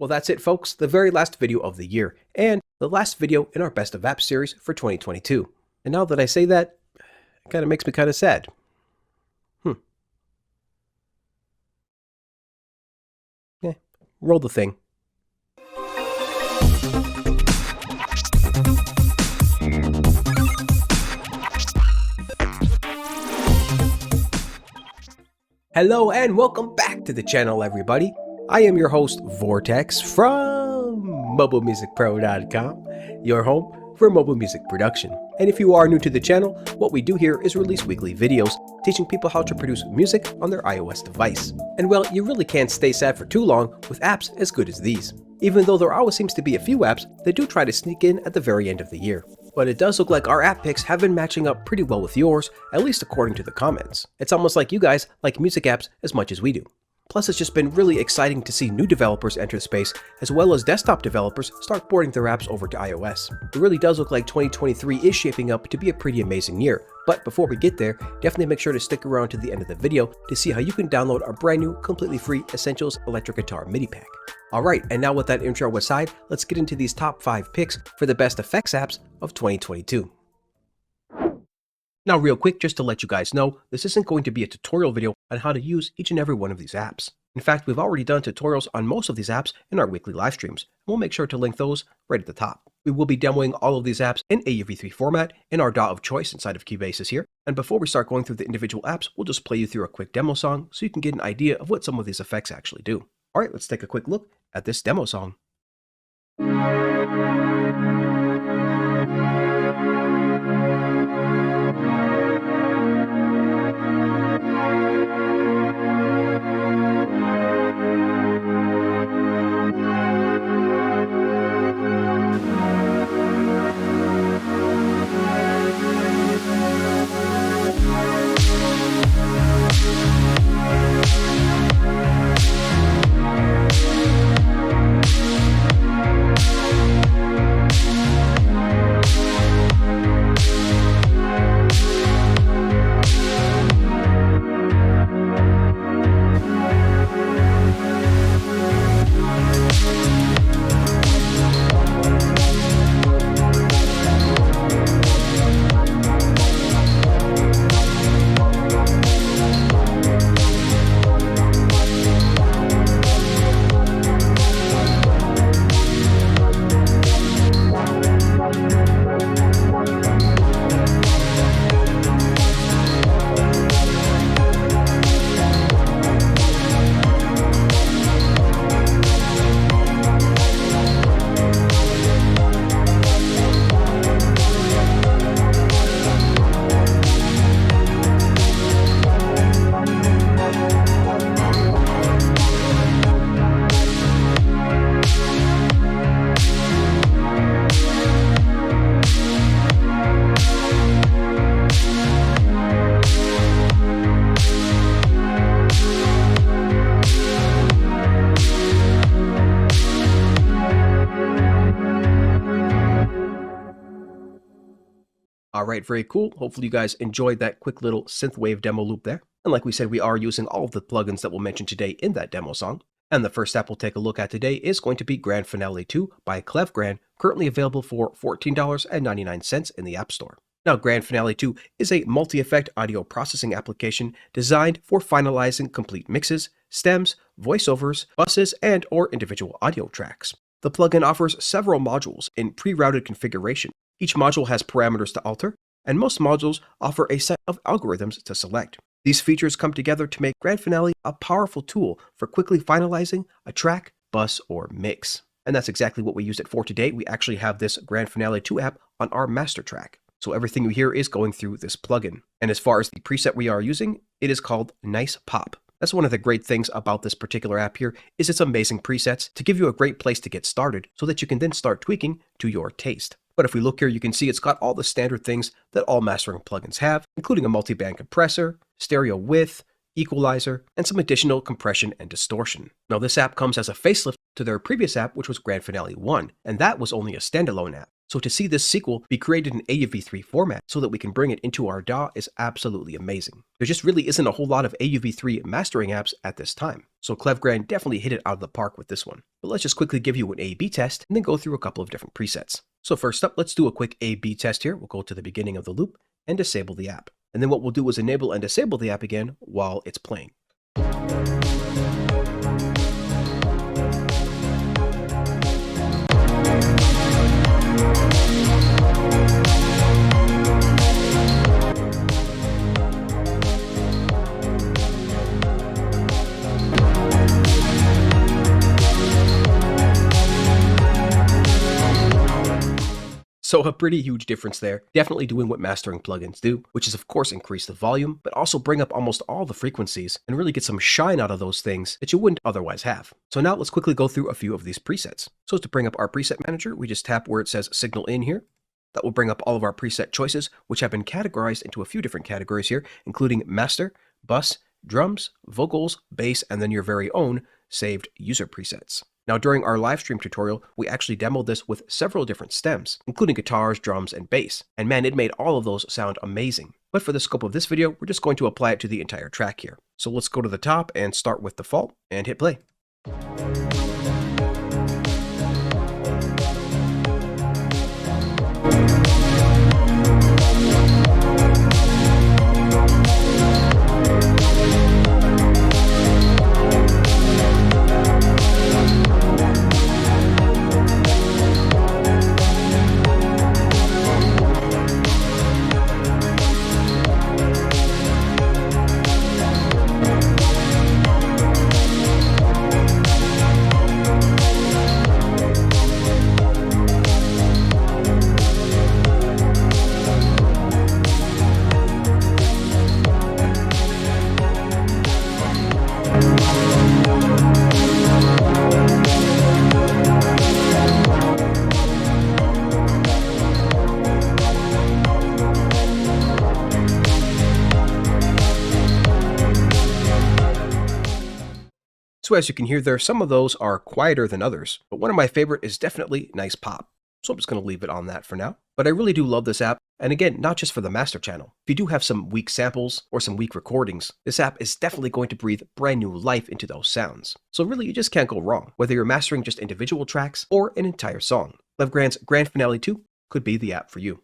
Well, that's it, folks. The very last video of the year, and the last video in our Best of Apps series for 2022. And now that I say that, it kind of makes me kind of sad. Yeah, roll the thing. Hello and welcome back to the channel, everybody. I am your host, Vortex, from MobileMusicPro.com, your home for mobile music production. And if you are new to the channel, what we do here is release weekly videos teaching people how to produce music on their iOS device. And well, you really can't stay sad for too long with apps as good as these, even though there always seems to be a few apps that do try to sneak in at the very end of the year. But it does look like our app picks have been matching up pretty well with yours, at least according to the comments. It's almost like you guys like music apps as much as we do. Plus, it's just been really exciting to see new developers enter the space, as well as desktop developers start porting their apps over to iOS. It really does look like 2023 is shaping up to be a pretty amazing year. But before we get there, definitely make sure to stick around to the end of the video to see how you can download our brand new, completely free Essentials Electric Guitar MIDI pack. Alright, and now with that intro aside, let's get into these top 5 picks for the best effects apps of 2022. Now real quick, just to let you guys know, this isn't going to be a tutorial video on how to use each and every one of these apps. In fact, we've already done tutorials on most of these apps in our weekly live streams. We'll make sure to link those right at the top. We will be demoing all of these apps in AUV3 format in our DAW of choice inside of CUBASIS here. And before we start going through the individual apps, we'll just play you through a quick demo song so you can get an idea of what some of these effects actually do. Alright, let's take a quick look at this demo song. Alright, very cool. Hopefully you guys enjoyed that quick little synthwave demo loop there. And like we said, we are using all of the plugins that we'll mention today in that demo song. And the first app we'll take a look at today is going to be Grand Finale 2 by ClevGran, currently available for $14.99 in the App Store. Now, Grand Finale 2 is a multi-effect audio processing application designed for finalizing complete mixes, stems, voiceovers, buses, and or individual audio tracks. The plugin offers several modules in pre-routed configuration. Each module has parameters to alter, and most modules offer a set of algorithms to select. These features come together to make Grand Finale a powerful tool for quickly finalizing a track, bus, or mix. And that's exactly what we use it for today. We actually have this Grand Finale 2 app on our master track. So everything you hear is going through this plugin. And as far as the preset we are using, it is called Nice Pop. That's one of the great things about this particular app here, is its amazing presets to give you a great place to get started so that you can then start tweaking to your taste. But if we look here, you can see it's got all the standard things that all mastering plugins have, including a multi-band compressor, stereo width, equalizer, and some additional compression and distortion. Now this app comes as a facelift to their previous app, which was Grand Finale 1, and that was only a standalone app. So to see this sequel be created in AUV3 format so that we can bring it into our DAW is absolutely amazing. There just really isn't a whole lot of AUV3 mastering apps at this time, so ClevGrand definitely hit it out of the park with this one. But let's just quickly give you an A/B test and then go through a couple of different presets. So first up, let's do a quick A/B test here. We'll go to the beginning of the loop and disable the app. And then what we'll do is enable and disable the app again while it's playing. So a pretty huge difference there, definitely doing what mastering plugins do, which is of course increase the volume, but also bring up almost all the frequencies and really get some shine out of those things that you wouldn't otherwise have. So now let's quickly go through a few of these presets. So to bring up our preset manager, we just tap where it says signal in here. That will bring up all of our preset choices, which have been categorized into a few different categories here, including master, bus, drums, vocals, bass, and then your very own saved user presets. Now during our live stream tutorial, we actually demoed this with several different stems, including guitars, drums, and bass. And man, it made all of those sound amazing. But for the scope of this video, we're just going to apply it to the entire track here. So let's go to the top and start with default and hit play. So as you can hear there, some of those are quieter than others, but one of my favorite is definitely Nice Pop. So I'm just going to leave it on that for now. But I really do love this app, and again, not just for the master channel. If you do have some weak samples or some weak recordings, this app is definitely going to breathe brand new life into those sounds. So really, you just can't go wrong, whether you're mastering just individual tracks or an entire song. ClevGrand's Grand Finale 2 could be the app for you.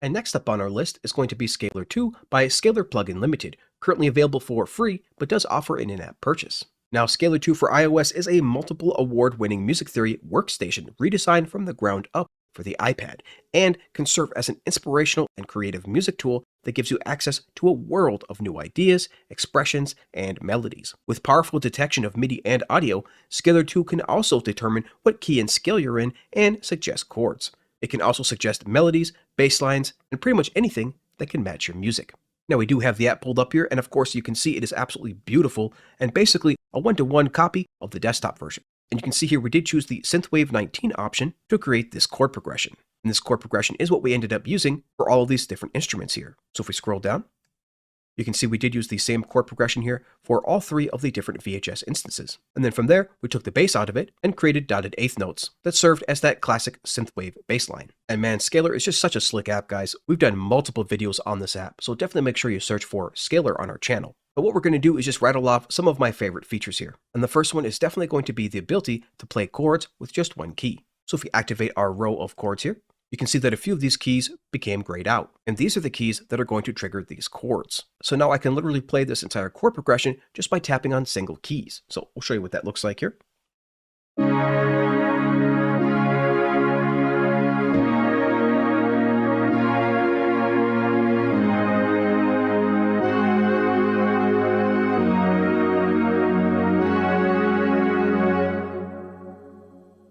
And next up on our list is going to be Scalar 2 by Scalar Plugin Limited, currently available for free, but does offer an in-app purchase. Now, Scalar 2 for iOS is a multiple award-winning music theory workstation redesigned from the ground up for the iPad, and can serve as an inspirational and creative music tool that gives you access to a world of new ideas, expressions, and melodies. With powerful detection of MIDI and audio, Scalar 2 can also determine what key and scale you're in and suggest chords. It can also suggest melodies, bass lines, and pretty much anything that can match your music. Now we do have the app pulled up here, and of course you can see it is absolutely beautiful and basically a one-to-one copy of the desktop version. And you can see here we did choose the Synthwave 19 option to create this chord progression. And this chord progression is what we ended up using for all of these different instruments here. So if we scroll down, you can see we did use the same chord progression here for all three of the different VHS instances. And then from there, we took the bass out of it and created dotted eighth notes that served as that classic synthwave bass line. And man, Scalar is just such a slick app, guys. We've done multiple videos on this app, so definitely make sure you search for Scalar on our channel. But what we're going to do is just rattle off some of my favorite features here. And the first one is definitely going to be the ability to play chords with just one key. So if we activate our row of chords here, you can see that a few of these keys became grayed out, and these are the keys that are going to trigger these chords. So now I can literally play this entire chord progression just by tapping on single keys. So we'll show you what that looks like here.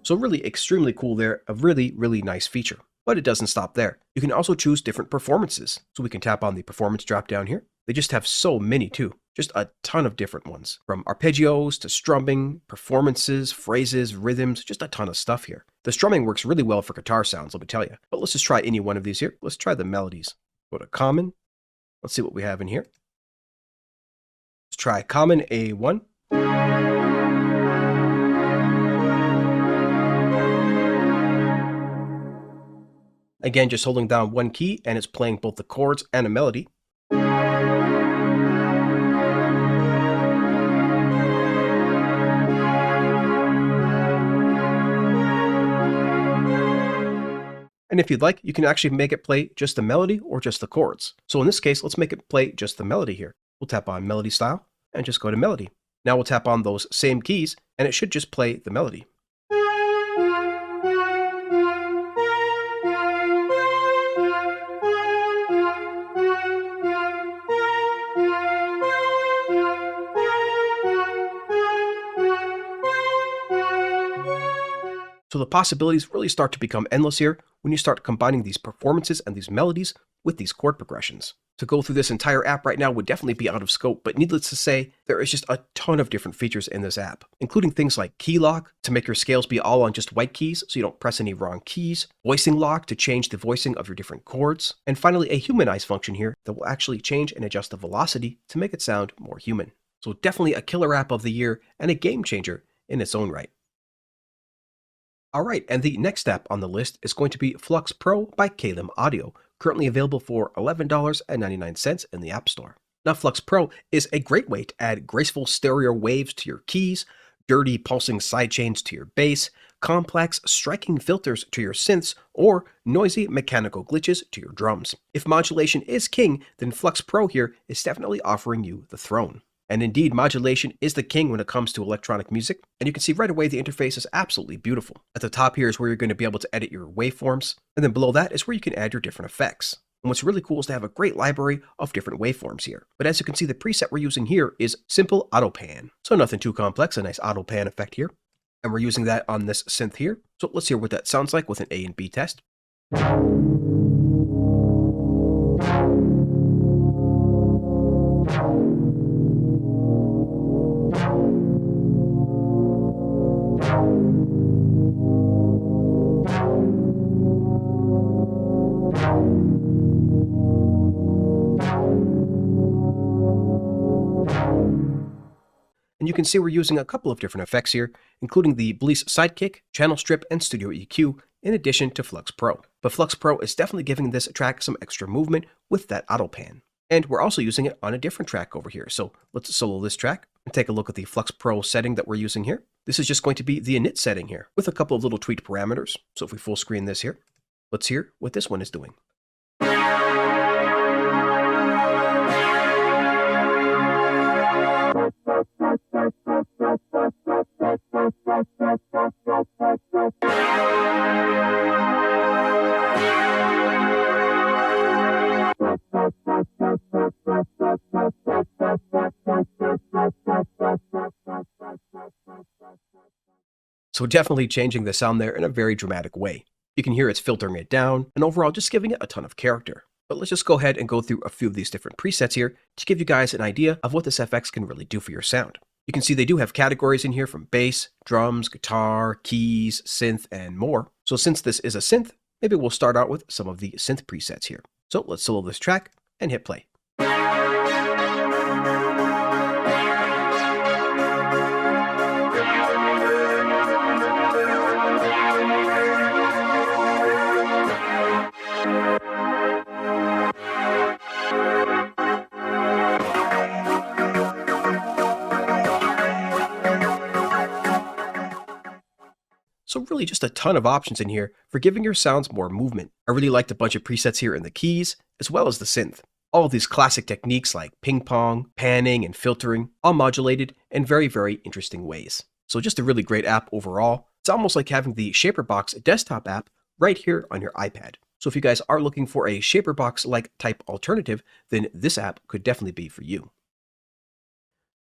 So really extremely cool there, a really, really nice feature. But it doesn't stop there. You can also choose different performances. So we can tap on the performance drop down here. They just have so many too. Just a ton of different ones. From arpeggios to strumming, performances, phrases, rhythms, just a ton of stuff here. The strumming works really well for guitar sounds, let me tell you. But let's just try any one of these here. Let's try the melodies. Go to common. Let's see what we have in here. Let's try common A1. Again, just holding down one key and it's playing both the chords and a melody. And if you'd like, you can actually make it play just the melody or just the chords. So in this case, let's make it play just the melody here. We'll tap on Melody Style and just go to Melody. Now we'll tap on those same keys and it should just play the melody. So the possibilities really start to become endless here when you start combining these performances and these melodies with these chord progressions. To go through this entire app right now would definitely be out of scope, but needless to say, there is just a ton of different features in this app, including things like key lock to make your scales be all on just white keys so you don't press any wrong keys, voicing lock to change the voicing of your different chords, and finally a humanize function here that will actually change and adjust the velocity to make it sound more human. So definitely a killer app of the year and a game changer in its own right. Alright, and the next app on the list is going to be Flux Pro by Kalim Audio, currently available for $11.99 in the App Store. Now Flux Pro is a great way to add graceful stereo waves to your keys, dirty pulsing sidechains to your bass, complex striking filters to your synths, or noisy mechanical glitches to your drums. If modulation is king, then Flux Pro here is definitely offering you the throne. And indeed, modulation is the king when it comes to electronic music, and you can see right away the interface is absolutely beautiful. At the top here is where you're going to be able to edit your waveforms, and then below that is where you can add your different effects. And what's really cool is to have a great library of different waveforms here. But as you can see, the preset we're using here is Simple Auto Pan. So nothing too complex, a nice auto pan effect here. And we're using that on this synth here. So let's hear what that sounds like with an A and B test. And you can see we're using a couple of different effects here, including the Bleece Sidekick, Channel Strip, and Studio EQ, in addition to Flux Pro. But Flux Pro is definitely giving this track some extra movement with that auto pan. And we're also using it on a different track over here. So let's solo this track and take a look at the Flux Pro setting that we're using here. This is just going to be the init setting here with a couple of little tweaked parameters. So if we full screen this here, let's hear what this one is doing. So definitely changing the sound there in a very dramatic way. You can hear it's filtering it down, and overall just giving it a ton of character. But let's just go ahead and go through a few of these different presets here to give you guys an idea of what this FX can really do for your sound. You can see they do have categories in here from bass, drums, guitar, keys, synth, and more. So since this is a synth, maybe we'll start out with some of the synth presets here. So let's solo this track and hit play. So really just a ton of options in here for giving your sounds more movement. I really liked a bunch of presets here in the keys, as well as the synth. All of these classic techniques like ping pong, panning, and filtering, all modulated in very, very interesting ways. So just a really great app overall. It's almost like having the Shaperbox desktop app right here on your iPad. So if you guys are looking for a Shaperbox-like type alternative, then this app could definitely be for you.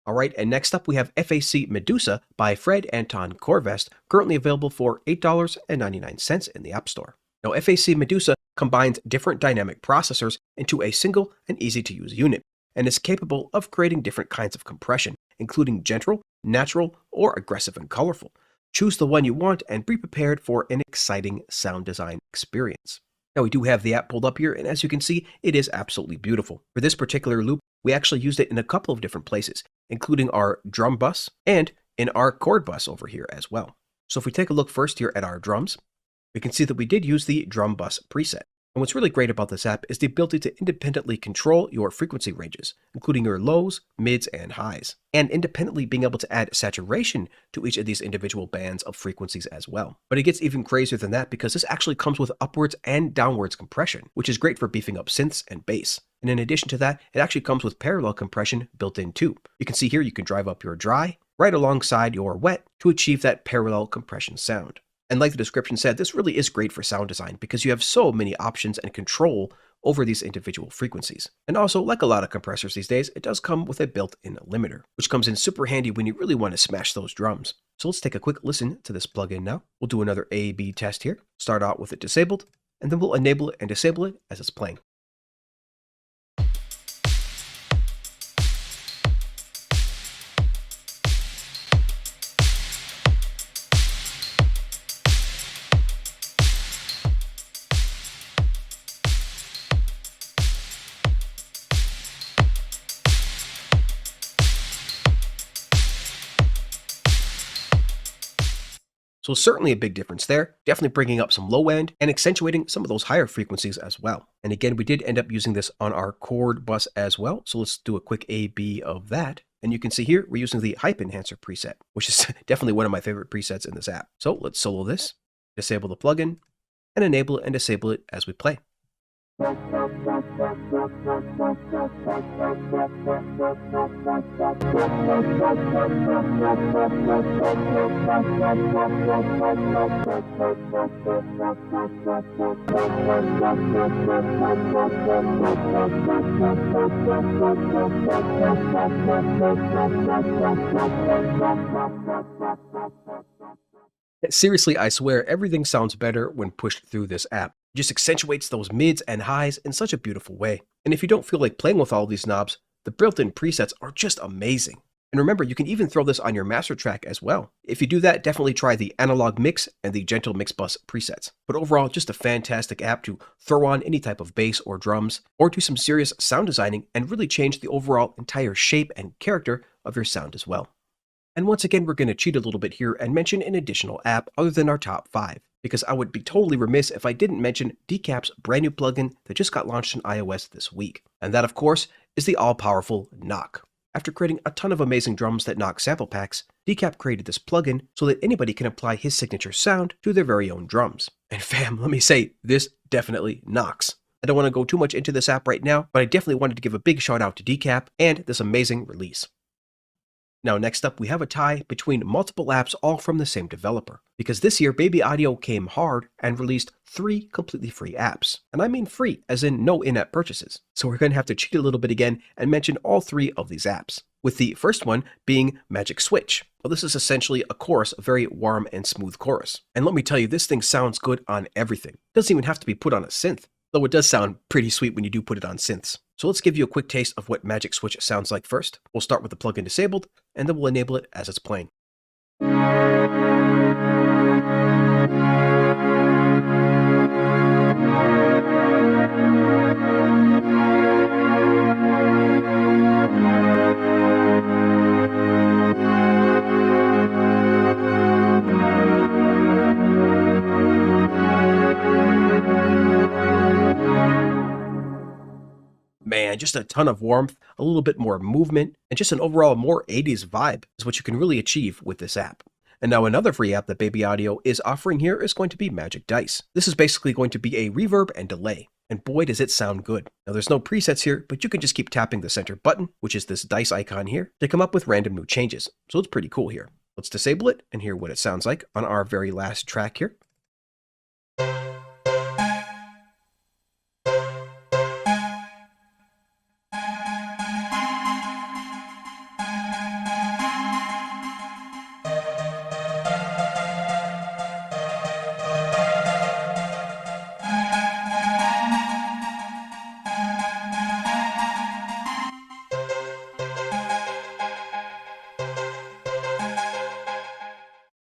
Alright, and next up we have FAC Medusa by Fred Anton Corvest, currently available for $8.99 in the App Store. Now FAC Medusa combines different dynamic processors into a single and easy-to-use unit, and is capable of creating different kinds of compression, including gentle, natural, or aggressive and colorful. Choose the one you want and be prepared for an exciting sound design experience. Now we do have the app pulled up here, and as you can see, it is absolutely beautiful. For this particular loop, we actually used it in a couple of different places, including our drum bus and in our chord bus over here as well. So if we take a look first here at our drums, We can see that we did use the drum bus preset. And what's really great about this app is the ability to independently control your frequency ranges, including your lows, mids, and highs, and independently being able to add saturation to each of these individual bands of frequencies as well. But it gets even crazier than that because this actually comes with upwards and downwards compression, which is great for beefing up synths and bass. And in addition to that, it actually comes with parallel compression built in too. You can see here you can drive up your dry right alongside your wet to achieve that parallel compression sound. And like the description said, this really is great for sound design because you have so many options and control over these individual frequencies. And also, like a lot of compressors these days, it does come with a built-in limiter, which comes in super handy when you really want to smash those drums. So let's take a quick listen to this plugin now. We'll do another A/B test here. Start out with it disabled, and then we'll enable it and disable it as it's playing. So certainly a big difference there, definitely bringing up some low end and accentuating some of those higher frequencies as well. And again, we did end up using this on our chord bus as well. So let's do a quick A/B of that. And you can see here, we're using the hype enhancer preset, which is definitely one of my favorite presets in this app. So let's solo this, disable the plugin, and enable it and disable it as we play. Seriously, I swear everything sounds better when pushed through this app. It just accentuates those mids and highs in such a beautiful way. And if you don't feel like playing with all these knobs, the built-in presets are just amazing. And remember, you can even throw this on your master track as well. If you do that, definitely try the analog mix and the gentle mix bus presets. But overall, just a fantastic app to throw on any type of bass or drums, or do some serious sound designing and really change the overall entire shape and character of your sound as well. And once again, we're going to cheat a little bit here and mention an additional app other than our top 5, because I would be totally remiss if I didn't mention Decap's brand new plugin that just got launched in iOS this week. And that, of course, is the all-powerful Knock. After creating a ton of amazing drums that knock sample packs, Decap created this plugin so that anybody can apply his signature sound to their very own drums. And fam, let me say, this definitely knocks. I don't want to go too much into this app right now, but I definitely wanted to give a big shout out to Decap and this amazing release. Now next up, we have a tie between multiple apps all from the same developer, because this year Baby Audio came hard and released 3 completely free apps. And I mean free, as in no in-app purchases. So we're going to have to cheat a little bit again and mention all 3 of these apps, with the first one being Magic Switch. Well, this is essentially a chorus, a very warm and smooth chorus. And let me tell you, this thing sounds good on everything. It doesn't even have to be put on a synth, though it does sound pretty sweet when you do put it on synths. So let's give you a quick taste of what Magic Switch sounds like first. We'll start with the plugin disabled, and then we'll enable it as it's playing. Man, just a ton of warmth, a little bit more movement, and just an overall more 80s vibe is what you can really achieve with this app. And now another free app that Baby Audio is offering here is going to be Magic Dice. This is basically going to be a reverb and delay, and boy does it sound good. Now there's no presets here, but you can just keep tapping the center button, which is this dice icon here, to come up with random new changes. So it's pretty cool here. Let's disable it and hear what it sounds like on our very last track here.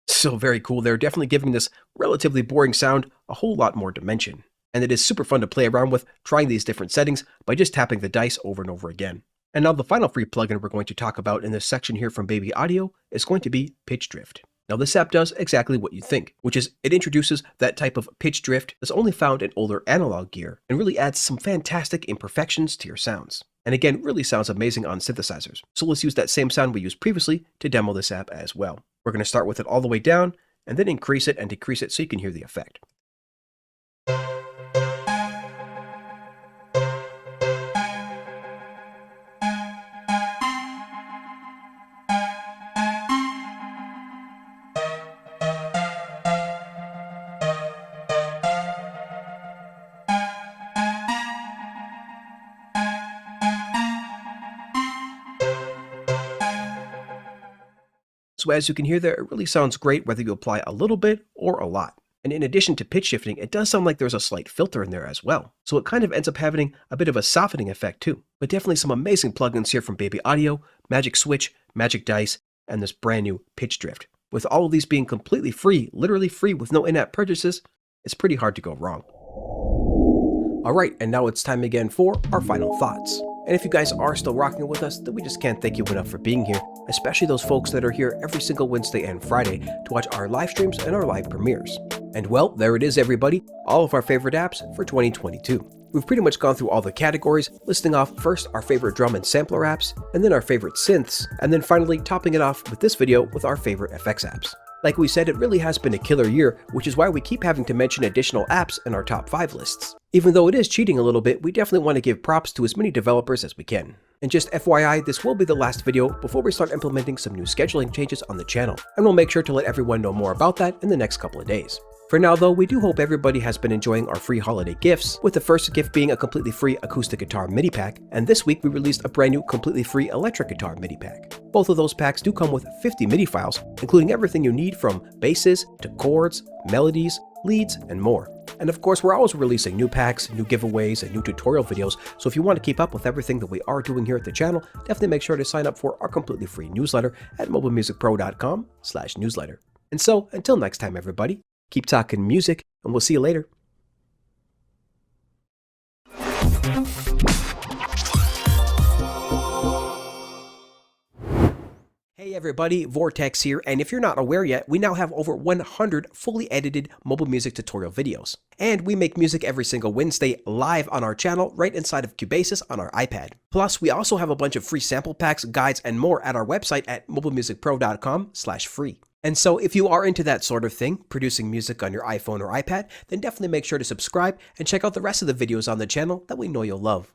So very cool. They're definitely giving this relatively boring sound a whole lot more dimension. And it is super fun to play around with, trying these different settings by just tapping the dice over and over again. And now the final free plugin we're going to talk about in this section here from Baby Audio is going to be Pitch Drift. Now this app does exactly what you think, which is it introduces that type of pitch drift that's only found in older analog gear and really adds some fantastic imperfections to your sounds. And again, really sounds amazing on synthesizers. So let's use that same sound we used previously to demo this app as well. We're going to start with it all the way down and then increase it and decrease it so you can hear the effect. So as you can hear there, it really sounds great whether you apply a little bit or a lot. And in addition to pitch shifting, it does sound like there's a slight filter in there as well. So it kind of ends up having a bit of a softening effect too. But definitely some amazing plugins here from Baby Audio, Magic Switch, Magic Dice, and this brand new pitch drift. With all of these being completely free, literally free with no in-app purchases, it's pretty hard to go wrong. Alright, and now it's time again for our final thoughts. And if you guys are still rocking with us, then we just can't thank you enough for being here, especially those folks that are here every single Wednesday and Friday to watch our live streams and our live premieres. And well, there it is everybody, all of our favorite apps for 2022. We've pretty much gone through all the categories, listing off first our favorite drum and sampler apps, and then our favorite synths, and then finally topping it off with this video with our favorite FX apps. Like we said, it really has been a killer year, which is why we keep having to mention additional apps in our top 5 lists. Even though it is cheating a little bit, we definitely want to give props to as many developers as we can. And just FYI, this will be the last video before we start implementing some new scheduling changes on the channel, and we'll make sure to let everyone know more about that in the next couple of days. For now though, we do hope everybody has been enjoying our free holiday gifts, with the first gift being a completely free acoustic guitar MIDI pack, and this week we released a brand new completely free electric guitar MIDI pack. Both of those packs do come with 50 MIDI files, including everything you need from basses to chords, melodies, leads, and more. And of course, we're always releasing new packs, new giveaways, and new tutorial videos, so if you want to keep up with everything that we are doing here at the channel, definitely make sure to sign up for our completely free newsletter at MobileMusicPro.com/newsletter. And so, until next time everybody, keep talking music, and we'll see you later. Hey everybody, Vortex here, and if you're not aware yet, we now have over 100 fully edited mobile music tutorial videos. And we make music every single Wednesday live on our channel right inside of CUBASIS on our iPad. Plus, we also have a bunch of free sample packs, guides, and more at our website at MobileMusicPro.com/free. And so if you are into that sort of thing, producing music on your iPhone or iPad, then definitely make sure to subscribe and check out the rest of the videos on the channel that we know you'll love.